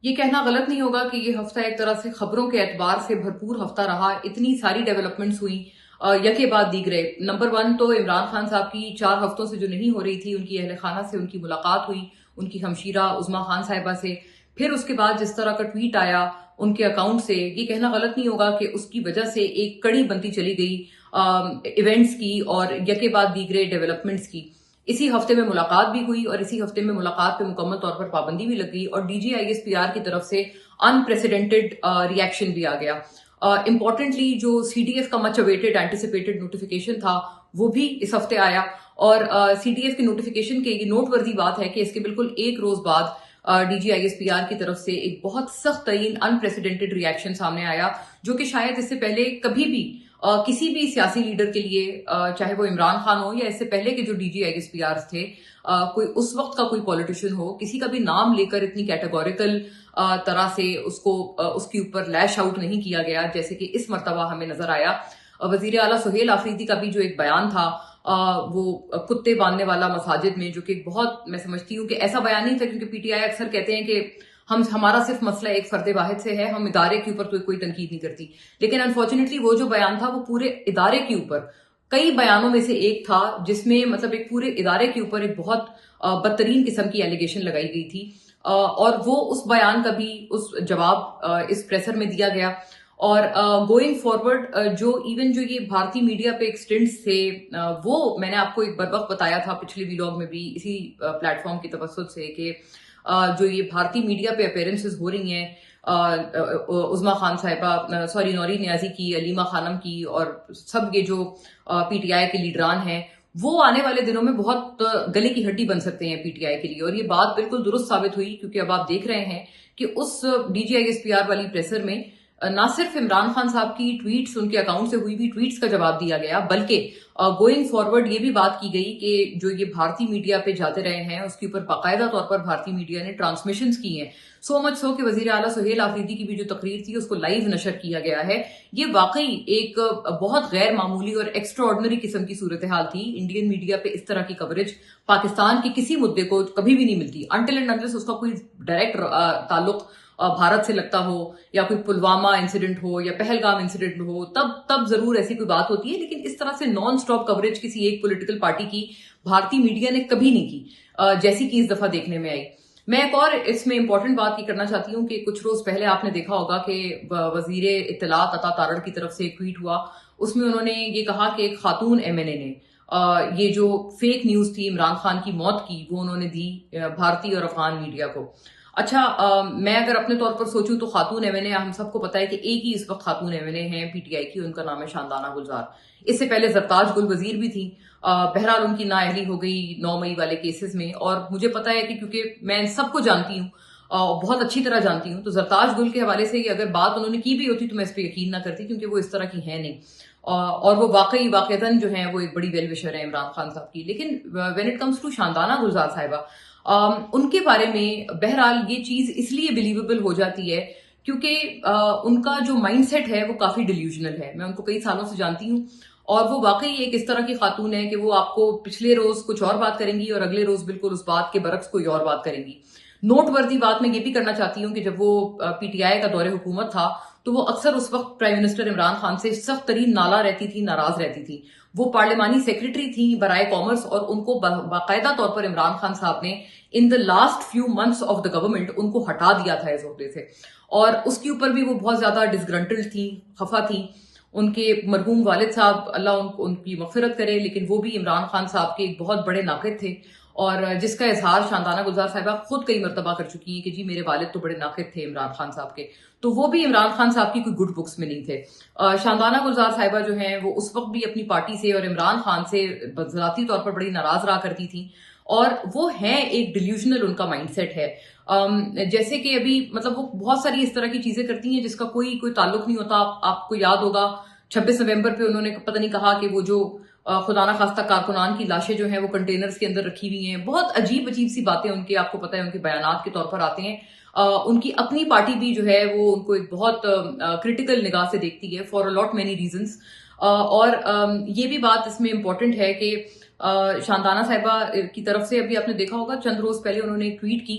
ये कहना गलत नहीं होगा कि ये हफ्ता एक तरह से खबरों के एतबार से भरपूर हफ्ता रहा। इतनी सारी डेवलपमेंट्स हुई यके बाद दीगरे। नंबर वन तो इमरान खान साहब की 4 हफ्तों से जो नहीं हो रही थी, उनकी अहल खाना से उनकी मुलाकात हुई, उनकी हमशीरा उज़मा खान साहिबा से। फिर उसके बाद जिस तरह का ट्वीट आया उनके अकाउंट से, ये कहना गलत नहीं होगा कि उसकी वजह से एक कड़ी बनती चली गई इवेंट्स की और यके बाद दीगरे डेवलपमेंट्स की। इसी हफ्ते में मुलाकात भी हुई और इसी हफ्ते में मुलाकात पे मुकम्मल तौर पर पाबंदी भी लग गई और डीजीआईएसपीआर की तरफ से अनप्रेसिडेंटेड रिएक्शन भी आ गया। इंपॉर्टेंटली जो सीडीएफ का मच अवेटेड एंटिसिपेटेड नोटिफिकेशन था वो भी इस हफ्ते आया और सीडीएफ के नोटिफिकेशन के ये नोटवर्दी बात है कि इसके बिल्कुल एक रोज बाद डीजीआईएसपीआर की तरफ से एक बहुत सख्त तरीन अनप्रेसिडेंटेड रिएक्शन सामने आया, जो कि शायद इससे पहले कभी भी किसी भी सियासी लीडर के लिए, चाहे वो इमरान खान हो या इससे पहले के जो डीजीआईएसपीआर थे, कोई उस वक्त का कोई पॉलिटिशियन हो, किसी का भी नाम लेकर इतनी कैटेगोरिकल तरह से उसके ऊपर लैश आउट नहीं किया गया जैसे कि इस मर्तबा हमें नजर आया। वजीर आला सुहेल आफरीदी का भी जो एक बयान था, वो कुत्ते बांधने वाला मसाजिद में, जो कि बहुत, मैं समझती हूँ कि ऐसा बयान नहीं था, क्योंकि पीटीआई अक्सर कहते हैं कि हमारा सिर्फ मसला एक फर्द वाहिद से है, हम इदारे के ऊपर तो कोई तनकीद नहीं करती। लेकिन अनफॉर्चुनेटली वो जो बयान था वो पूरे इदारे के ऊपर, कई बयानों में से एक था जिसमें मतलब एक पूरे इदारे के ऊपर एक बहुत बदतरीन किस्म की एलिगेशन लगाई गई थी। और वो उस बयान का भी उस जवाब इस प्रेसर में दिया गया। और गोइंग फॉरवर्ड जो इवन जो ये भारतीय मीडिया पे एक स्टिंट्स थे, वो मैंने आपको एक बरवक्त बताया था पिछले व्लॉग में भी इसी प्लेटफॉर्म की तवज्जुह से कि जो ये भारतीय मीडिया पे अपेयरेंसेस हो रही हैं उज़मा खान साहिबा, सॉरी नौरी नियाजी की, अलीमा खानम की और सब ये जो पीटीआई के लीडरान हैं, वो आने वाले दिनों में बहुत गले की हड्डी बन सकते हैं पीटीआई के लिए। और ये बात बिल्कुल दुरुस्त साबित हुई, क्योंकि अब आप देख रहे हैं कि उस डीजीआईएसपीआर वाली प्रेसर में ना सिर्फ इमरान खान साहब की ट्वीट्स, उनके अकाउंट से हुई भी ट्वीट्स का जवाब दिया गया, बल्कि गोइंग फॉरवर्ड ये भी बात की गई कि जो ये भारतीय मीडिया पे जाते रहे हैं उसके ऊपर बाकायदा तौर पर भारतीय मीडिया ने ट्रांसमिशंस की हैं। सो मच सो कि वजीर आला सुहेल आफरीदी की भी जो तकरीर थी उसको लाइव नशर किया गया है। ये वाकई एक बहुत गैर मामूली और एक्स्ट्राऑर्डिनरी किस्म की सूरत हाल थी। इंडियन मीडिया पे इस तरह की कवरेज पाकिस्तान के किसी मुद्दे को कभी भी नहीं मिलती, अनटिल एंड अनलेस उसका कोई डायरेक्ट ताल्लुक भारत से लगता हो, या कोई पुलवामा इंसिडेंट हो या पहलगाम इंसिडेंट हो, तब जरूर ऐसी कोई बात होती है। लेकिन इस तरह से नॉन स्टॉप कवरेज किसी एक पॉलिटिकल पार्टी की भारतीय मीडिया ने कभी नहीं की, जैसी कि इस दफा देखने में आई। मैं एक और इसमें इंपॉर्टेंट बात ये करना चाहती हूँ कि कुछ रोज पहले आपने देखा होगा कि वजीर इत्तलात अता तारड़ की तरफ से एक ट्वीट हुआ, उसमें उन्होंने ये कहा कि एक खातून एमएनए ने ये जो फेक न्यूज थी इमरान खान की मौत की, वो उन्होंने दी भारतीय और अफगान मीडिया को। अच्छा, मैं अगर अपने तौर पर सोचूं तो खातून एमएनए, हम सबको पता है कि एक ही इस वक्त खातून एमएनए हैं पीटीआई की, उनका नाम है शानदाना गुलजार। इससे पहले जरताज गुल वजीर भी थी। बहरहाल उनकी नाअहली हो गई 9 मई वाले केसेस में, और मुझे पता है कि क्योंकि मैं सबको जानती हूँ, बहुत अच्छी तरह जानती हूँ, तो जरताज गुल के हवाले से अगर बात उन्होंने की भी होती तो मैं इस पर यकीन ना करती, क्योंकि वो इस तरह की है नहीं। और वो वाकईतन जो है वो एक बड़ी वेल विशर है इमरान खान साहब की। लेकिन when it comes to Shandana गुलजार साहिबा, उनके बारे में बहरहाल ये चीज इसलिए बिलीवेबल हो जाती है क्योंकि उनका जो माइंडसेट है वो काफी डिल्यूजनल है। मैं उनको कई सालों से जानती हूँ और वो वाकई एक इस तरह की खातून है कि वो आपको पिछले रोज कुछ और बात करेंगी और अगले रोज बिल्कुल उस बात के बरक्स कोई और बात करेंगी। नोटवर्दी बात मैं ये भी करना चाहती हूँ कि जब वो पीटीआई का दौरे हुकूमत था तो वो अक्सर उस वक्त प्राइम मिनिस्टर इमरान खान से सख्त तरीन नाला रहती थी, नाराज रहती थी। वो पार्लिमानी सेक्रेटरी थी बराए कॉमर्स और उनको बाकायदा तौर पर इमरान खान साहब ने in the last few months of the government उनको हटा दिया था इस ओहदे से। और उसके ऊपर भी वो बहुत ज्यादा डिसग्रंटल्ड थी, खफा थी। उनके मरहूम वालिद साहब, अल्लाह उनकी मगफिरत करे, लेकिन वो भी इमरान खान साहब के एक बहुत बड़े नाक़िद थे, और जिसका इजहार शानदाना गुलजार साहिबा खुद कई मरतबा कर चुकी हैं कि जी मेरे वालिद तो बड़े नाक़िद थे इमरान खान साहब के। तो वो भी इमरान खान साहब की कोई गुड बुक्स में नहीं थे। शानदाना गुलजार साहिबा जो हैं वो उस वक्त भी अपनी पार्टी से और इमरान खान से ज़ाती तौर पर बड़ी नाराज रहा करती थी, और वो है एक डिल्यूजनल उनका माइंडसेट है। जैसे कि अभी मतलब वो बहुत सारी इस तरह की चीजें करती हैं जिसका कोई ताल्लुक नहीं होता। आपको याद होगा 26 नवंबर पे उन्होंने पता नहीं कहा कि वो जो खुदा ना खास्ता कारकुनान की लाशें जो हैं वो कंटेनर्स के अंदर रखी हुई हैं। बहुत अजीब अजीब सी बातें उनके, आपको पता है, उनके बयानात के तौर पर आते हैं। उनकी अपनी पार्टी भी जो है वो उनको एक बहुत क्रिटिकल निगाह से देखती है for a lot many reasons. और ये भी बात इसमें इम्पोर्टेंट है कि शानदाना साहिबा की तरफ से अभी आपने देखा होगा चंद रोज पहले उन्होंने एक ट्वीट की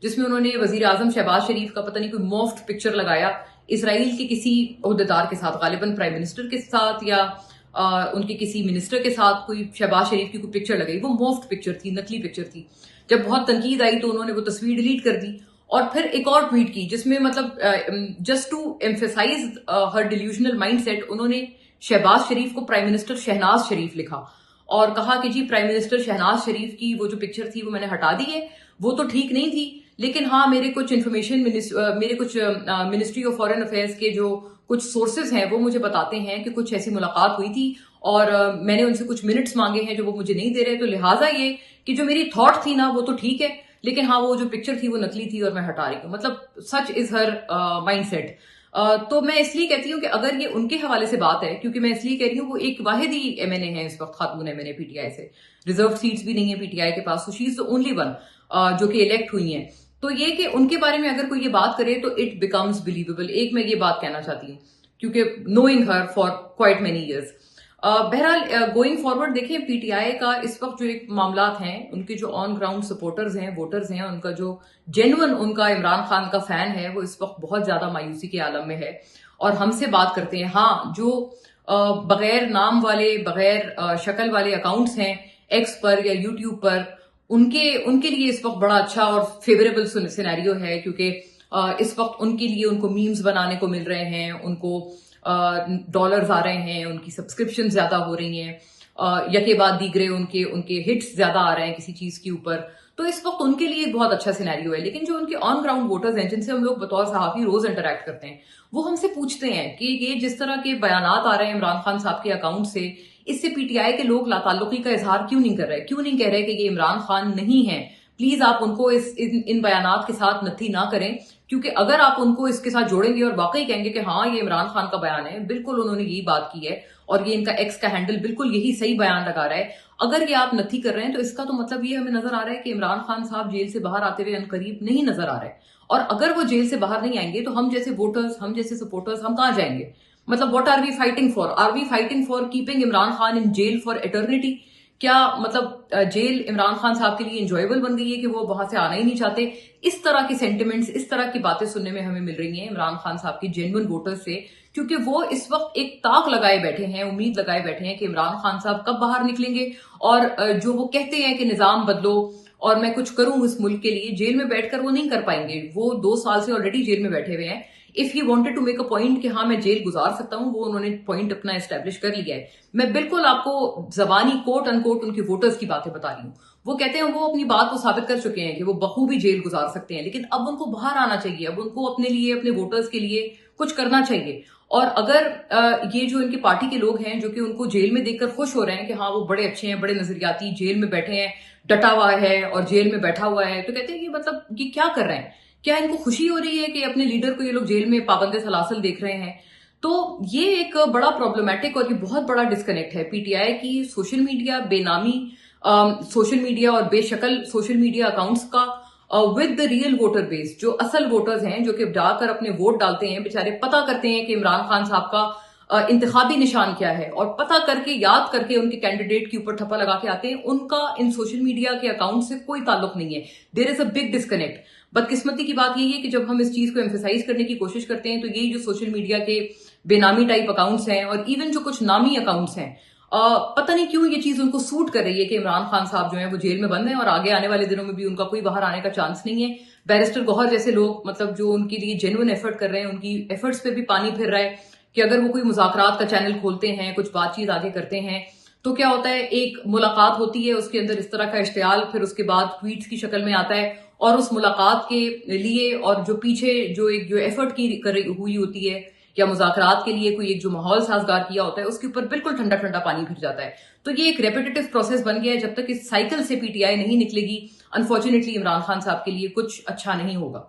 जिसमें उन्होंने वजीर आजम शहबाज शरीफ का पता नहीं कोई मोफ्ट पिक्चर लगाया इसराइल के किसी ओहदेदार के साथ, गालिबन प्राइम मिनिस्टर के साथ या उनके किसी मिनिस्टर के साथ कोई शहबाज शरीफ की कोई पिक्चर लगाई। वो मोफ्ट पिक्चर थी, नकली पिक्चर थी। जब बहुत तनकीद आई तो उन्होंने वो तस्वीर डिलीट कर दी और फिर एक और ट्वीट की जिसमें मतलब just to emphasize her delusional mindset उन्होंने शहबाज शरीफ को प्राइम मिनिस्टर शहनाज शरीफ लिखा और कहा कि जी प्राइम मिनिस्टर शहनाज शरीफ की वो जो पिक्चर थी वो मैंने हटा दी है, वो तो ठीक नहीं थी, लेकिन हाँ मेरे कुछ मिनिस्ट्री ऑफ फॉरेन अफेयर्स के जो कुछ सोर्सेज हैं वो मुझे बताते हैं कि कुछ ऐसी मुलाकात हुई थी और मैंने उनसे कुछ मिनट्स मांगे हैं जो वो मुझे नहीं दे रहे, तो लिहाजा ये कि जो मेरी थॉट थी ना वो तो ठीक है, लेकिन हाँ वो जो पिक्चर थी वो नकली थी और मैं हटा रही हूँ। मतलब सच इज हर माइंडसेट। तो मैं इसलिए कहती हूँ कि अगर ये उनके हवाले से बात है, क्योंकि मैं इसलिए कह रही हूँ वो एक वाहिद ही एमएनए है इस वक्त, खातून एमएनए पीटीआई से, रिजर्व सीट्स भी नहीं है पीटीआई के पास, so she is the only one जो कि इलेक्ट हुई हैं। तो ये कि उनके बारे में अगर कोई ये बात करे तो इट बिकम्स बिलीवेबल। एक मैं ये बात कहना चाहती हूँ क्योंकि knowing her for quite many years. बहरहाल गोइंग फॉरवर्ड देखें पीटीआई का इस वक्त जो एक मामलात हैं, उनके जो ऑन ग्राउंड सपोर्टर्स हैं, वोटर्स हैं, उनका जो जेन्युइन उनका इमरान खान का फैन है वो इस वक्त बहुत ज्यादा मायूसी के आलम में है और हमसे बात करते हैं। हाँ जो बगैर नाम वाले, बगैर शक्ल वाले अकाउंट्स हैं एक्स पर या यूट्यूब पर, उनके लिए इस वक्त बड़ा अच्छा और फेवरेबल सिनेरियो है क्योंकि इस वक्त उनके लिए उनको मीम्स बनाने को मिल रहे हैं, उनको डॉलर्स आ रहे हैं, उनकी सब्सक्रिप्शन ज्यादा हो रही हैं, यके बाद दीगरे उनके हिट्स ज्यादा आ रहे हैं किसी चीज के ऊपर, तो इस वक्त उनके लिए एक बहुत अच्छा सिनेरियो है। लेकिन जो उनके ऑन ग्राउंड वोटर्स हैं जिनसे हम लोग बतौर सहाफी रोज इंटरेक्ट करते हैं, वो हमसे पूछते हैं कि ये जिस तरह के बयानात आ रहे हैं इमरान खान साहब के अकाउंट से, इससे पीटीआई के लोग लाताल्लुकी का इजहार क्यों नहीं कर रहे, क्यों नहीं कह रहे कि ये इमरान खान नहीं है। प्लीज आप उनको इन बयानात के साथ नथी ना करें, क्योंकि अगर आप उनको इसके साथ जोड़ेंगे और वाकई कहेंगे कि हाँ ये इमरान खान का बयान है, बिल्कुल उन्होंने यही बात की है और ये इनका एक्स का हैंडल बिल्कुल यही सही बयान लगा रहा है, अगर ये आप नथी कर रहे हैं तो इसका तो मतलब ये हमें नजर आ रहा है कि इमरान खान साहब जेल से बाहर आते हुए अनकरीब नहीं नजर आ रहे। और अगर वो जेल से बाहर नहीं आएंगे तो हम जैसे वोटर्स, हम जैसे सपोर्टर्स, हम कहां जाएंगे? मतलब what are we fighting for? Are we fighting for keeping Imran Khan in jail for eternity? क्या मतलब जेल इमरान खान साहब के लिए इंजॉयबल बन गई है कि वो वहां से आना ही नहीं चाहते? इस तरह की सेंटिमेंट्स, इस तरह की बातें सुनने में हमें मिल रही हैं इमरान खान साहब की जेन्युइन वोटर्स से, क्योंकि वो इस वक्त एक ताक लगाए बैठे हैं, उम्मीद लगाए बैठे हैं कि इमरान खान साहब कब बाहर निकलेंगे और जो वो कहते हैं कि निजाम बदलो और मैं कुछ करूं इस मुल्क के लिए, जेल में बैठकर वो नहीं कर पाएंगे। वो 2 साल से ऑलरेडी जेल में बैठे हुए हैं। If he wanted to make a point कि हाँ मैं जेल गुजार सकता हूं, वो उन्होंने पॉइंट अपना एस्टेब्लिश कर लिया है। मैं बिल्कुल आपको जबानी कोट अनकोट उनके वोटर्स की बातें बता रही हूँ। वो कहते हैं वो अपनी बात को साबित कर चुके हैं कि वो बखूबी जेल गुजार सकते हैं, लेकिन अब उनको बाहर आना चाहिए, अब उनको अपने लिए, अपने वोटर्स के लिए कुछ करना चाहिए। और अगर ये जो इनकी पार्टी के लोग हैं जो कि उनको जेल में देखकर खुश हो रहे हैं कि हाँ वो बड़े अच्छे हैं, बड़े नजरियाती, जेल में बैठे हैं, डटा हुआ है और जेल में बैठा हुआ है, तो कहते हैं कि मतलब ये क्या कर रहे हैं? क्या इनको खुशी हो रही है कि अपने लीडर को ये लोग जेल में पाबंदे सलासल देख रहे हैं? तो ये एक बड़ा प्रॉब्लमेटिक और ये बहुत बड़ा डिस्कनेक्ट है पीटीआई की सोशल मीडिया, बेनामी सोशल मीडिया और बेशकल सोशल मीडिया अकाउंट्स का with the real voter base. जो असल वोटर्स हैं जो कि जाकर अपने वोट डालते हैं, बेचारे पता करते हैं कि इमरान खान साहब का इंतखाबी निशान क्या है और पता करके, याद करके उनके कैंडिडेट के ऊपर ठप्पा लगा के आते हैं, उनका इन सोशल मीडिया के अकाउंट से कोई ताल्लुक नहीं है। There is a big disconnect. बदकिस्मती की बात यही है कि जब हम इस चीज को एम्फेसाइज करने की कोशिश करते हैं तो यही जो सोशल मीडिया के बेनामी टाइप अकाउंट्स हैं और इवन जो कुछ नामी अकाउंट्स हैं, पता नहीं क्यों ये चीज उनको सूट कर रही है कि इमरान खान साहब जो है वो जेल में बंद है और आगे आने वाले दिनों में भी उनका कोई बाहर आने का चांस नहीं है। बैरिस्टर गौहर जैसे लोग, मतलब जो उनके लिए जेन्युइन एफर्ट कर रहे हैं, उनकी एफर्ट्स पे भी पानी फिर रहा है कि अगर वो कोई मुज़ाकरात का चैनल खोलते हैं, कुछ बातचीत आगे करते हैं, तो क्या होता है, एक मुलाकात होती है, उसके अंदर इस तरह का इश्तियाल फिर उसके बाद ट्वीट्स की शक्ल में आता है और उस मुलाकात के लिए और जो पीछे जो एफर्ट की हुई होती है या मुज़ाकरात के लिए कोई एक जो माहौल साजगार किया होता है, उसके ऊपर बिल्कुल ठंडा ठंडा पानी फिर जाता है। तो ये एक रेपिटेटिव प्रोसेस बन गया है। जब तक इस साइकिल से पीटीआई नहीं निकलेगी, अनफॉर्चुनेटली इमरान खान साहब के लिए कुछ अच्छा नहीं होगा।